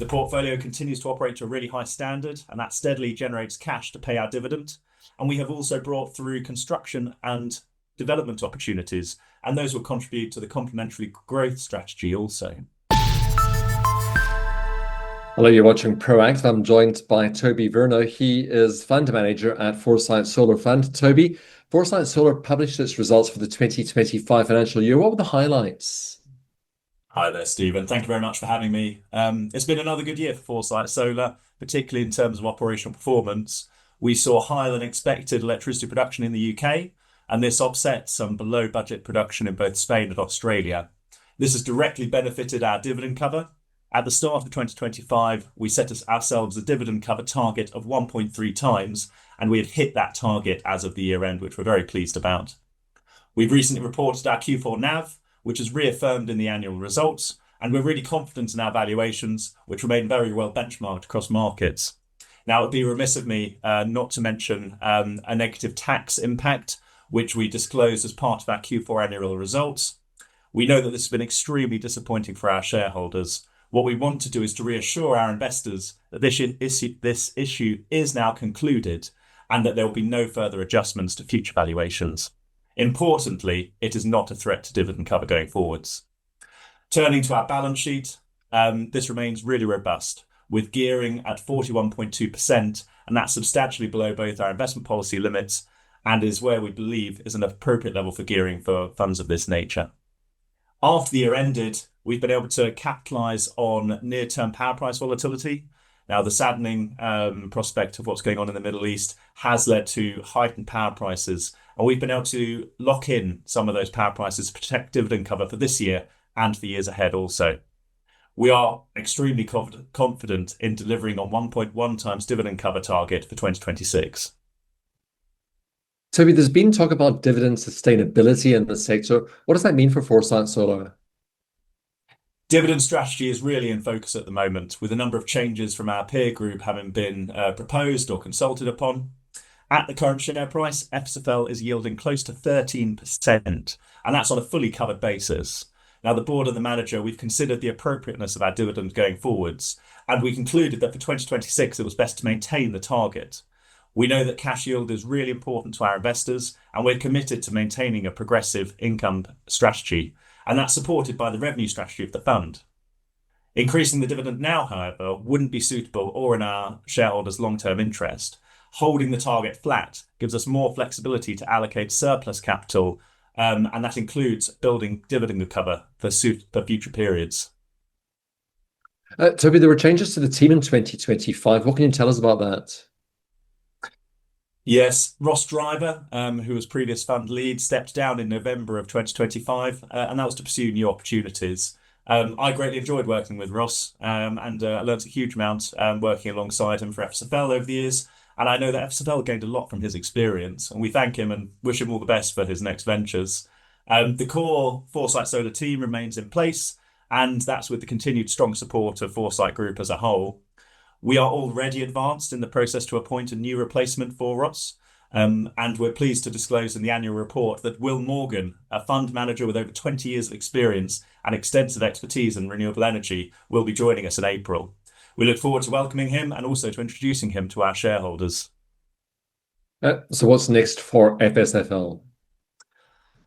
The portfolio continues to operate to a really high standard, and that steadily generates cash to pay our dividend. And we have also brought through construction and development opportunities, and those will contribute to the complementary growth strategy also. Hello, you're watching Proactive. I'm joined by Toby Virno. He is fund manager at Foresight Solar Fund. Toby, Foresight Solar published its results for the 2025 financial year. What were the highlights? Hi there, Stephen. Thank you very much for having me. It's been another good year for Foresight Solar, particularly in terms of operational performance. We saw higher than expected electricity production in the UK, and this offset some below budget production in both Spain and Australia. This has directly benefited our dividend cover. At the start of 2025, we set ourselves a dividend cover target of 1.3 times, and we have hit that target as of the year end, which we're very pleased about. We've recently reported our Q4 NAV, which is reaffirmed in the annual results, and we're really confident in our valuations, which remain very well benchmarked across markets. Now, it would be remiss of me not to mention a negative tax impact, which we disclosed as part of our Q4 annual results. We know that this has been extremely disappointing for our shareholders. What we want to do is to reassure our investors that this issue is now concluded and that there will be no further adjustments to future valuations. Importantly, it is not a threat to dividend cover going forwards. Turning to our balance sheet, this remains really robust, with gearing at 41.2%, and that's substantially below both our investment policy limits and is where we believe is an appropriate level for gearing for funds of this nature. After the year ended, we've been able to capitalise on near-term power price volatility. Now, the saddening prospect of what's going on in the Middle East has led to heightened power prices, and we've been able to lock in some of those power prices to protect dividend cover for this year and for years ahead also. We are extremely confident in delivering on 1.1 times dividend cover target for 2026. Toby, there's been talk about dividend sustainability in the sector. What does that mean for Foresight Solar? Dividend strategy is really in focus at the moment, with a number of changes from our peer group having been proposed or consulted upon. At the current share price, FSFL is yielding close to 13%, and that's on a fully covered basis. Now, the board and the manager, we've considered the appropriateness of our dividend going forwards, and we concluded that for 2026, it was best to maintain the target. We know that cash yield is really important to our investors, and we're committed to maintaining a progressive income strategy, and that's supported by the revenue strategy of the fund. Increasing the dividend now, however, wouldn't be suitable or in our shareholders' long-term interest. Holding the target flat gives us more flexibility to allocate surplus capital, and that includes building dividend cover for future periods. Toby, there were changes to the team in 2025. What can you tell us about that? Yes, Ross Driver, who was previous fund lead, stepped down in November of 2025, and that was to pursue new opportunities. I greatly enjoyed working with Ross, and I learned a huge amount working alongside him for FSFL over the years. And I know that FSFL gained a lot from his experience, and we thank him and wish him all the best for his next ventures. The core Foresight Solar team remains in place, and that's with the continued strong support of Foresight Group as a whole. We are already advanced in the process to appoint a new replacement for Ross, and we're pleased to disclose in the annual report that Will Morgan, a fund manager with over 20 years of experience and extensive expertise in renewable energy, will be joining us in April. We look forward to welcoming him and also to introducing him to our shareholders. So what's next for FSFL?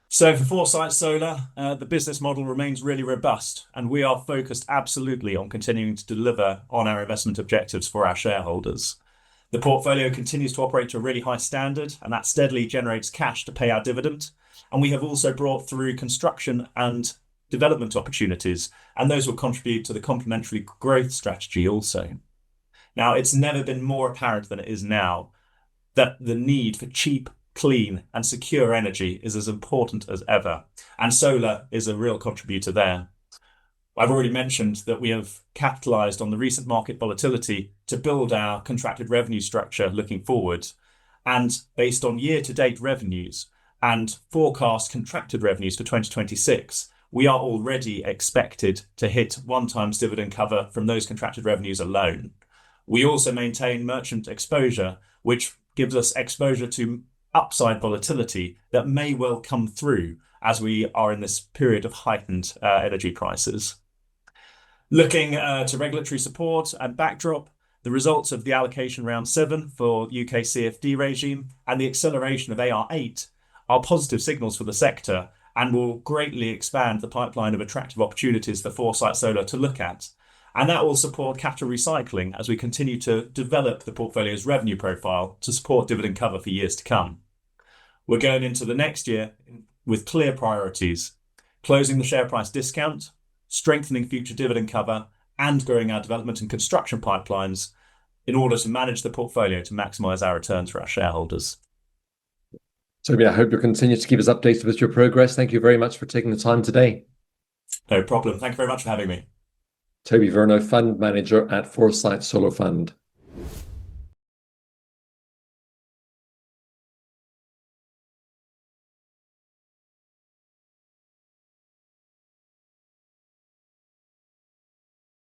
So for Foresight Solar, the business model remains really robust, and we are focused absolutely on continuing to deliver on our investment objectives for our shareholders. The portfolio continues to operate to a really high standard, and that steadily generates cash to pay our dividend. And we have also brought through construction and development opportunities, and those will contribute to the complementary growth strategy also. Now, it's never been more apparent than it is now that the need for cheap, clean and secure energy is as important as ever, and solar is a real contributor there. I've already mentioned that we have capitalised on the recent market volatility to build our contracted revenue structure looking forward, and based on year-to-date revenues and forecast contracted revenues for 2026, we are already expected to hit 1 times dividend cover from those contracted revenues alone. We also maintain merchant exposure, which gives us exposure to upside volatility that may well come through as we are in this period of heightened energy prices. Looking to regulatory support and backdrop, the results of the allocation round 7 for UK CFD regime and the acceleration of AR8 are positive signals for the sector and will greatly expand the pipeline of attractive opportunities for Foresight Solar to look at. And that will support capital recycling as we continue to develop the portfolio's revenue profile to support dividend cover for years to come. We're going into the next year with clear priorities: closing the share price discount, strengthening future dividend cover, and growing our development and construction pipelines in order to manage the portfolio to maximise our returns for our shareholders. Toby, I hope you'll continue to keep us updated with your progress. Thank you very much for taking the time today. No problem. Thank you very much for having me. Toby Virno, Fund Manager at Foresight Solar Fund.